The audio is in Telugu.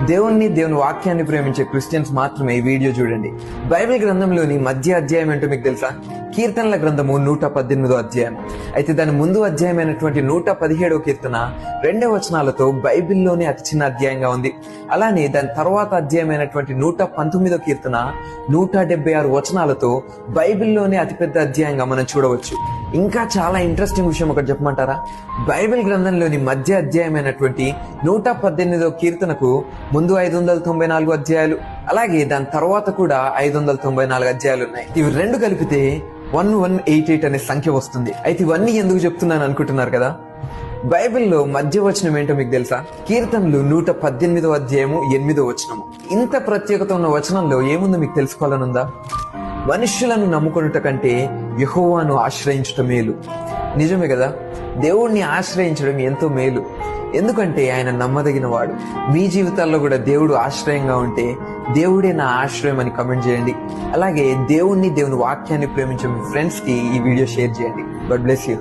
దేవుణ్ణి, దేవుని వాక్యాన్ని ప్రేమించే క్రిస్టియన్స్ మాత్రమే ఈ వీడియో చూడండి. బైబిల్ గ్రంథంలోని మధ్య అధ్యాయం ఏంటో మీకు తెలుసా? కీర్తనల గ్రంథము 118వ అధ్యాయం. అయితే దాని ముందు అధ్యాయమైనటువంటి 117వ కీర్తన 2 వచనాలతో బైబిల్లోనే అతి చిన్న అధ్యాయంగా ఉంది. అలానే దాని తర్వాత అధ్యాయమైనటువంటి 119వ కీర్తన 176 వచనాలతో బైబిల్లోనే అతిపెద్ద అధ్యాయంగా మనం చూడవచ్చు. ఇంకా చాలా ఇంట్రెస్టింగ్ విషయం ఒకటి చెప్పమంటారా? బైబిల్ గ్రంథంలోని మధ్య అధ్యాయమైనటువంటి 118వ కీర్తనకు ముందు 594 అధ్యాయాలు, అలాగే దాని తర్వాత కూడా 594 అధ్యాయాలు ఉన్నాయి. ఇవి రెండు కలిపితే 1188 అనే సంఖ్య వస్తుంది. అయితే ఇవన్నీ ఎందుకు చెప్తున్నాను అనుకుంటున్నారు కదా? బైబిల్లో మధ్య వచనం ఏంటో మీకు తెలుసా? కీర్తనలు 118వ అధ్యాయము 8వ వచనము. ఇంత ప్రత్యేకత ఉన్న వచనంలో ఏముందో మీకు తెలుసుకోవాలనుందా? మనుష్యులను నమ్ముకొనుట కంటే యెహోవాను ఆశ్రయించుట మేలు. నిజమే కదా? దేవుణ్ణి ఆశ్రయించడం ఎంతో మేలు. ఎందుకంటే ఆయన నమ్మదగిన వాడు. మీ జీవితాల్లో కూడా దేవుడు ఆశ్రయంగా ఉంటే దేవుడే నా ఆశ్రయం అని కమెంట్ చేయండి. అలాగే దేవుణ్ణి, దేవుని వాక్యాన్ని ప్రేమించే మీ ఫ్రెండ్స్ కి ఈ వీడియో షేర్ చేయండి. God bless you.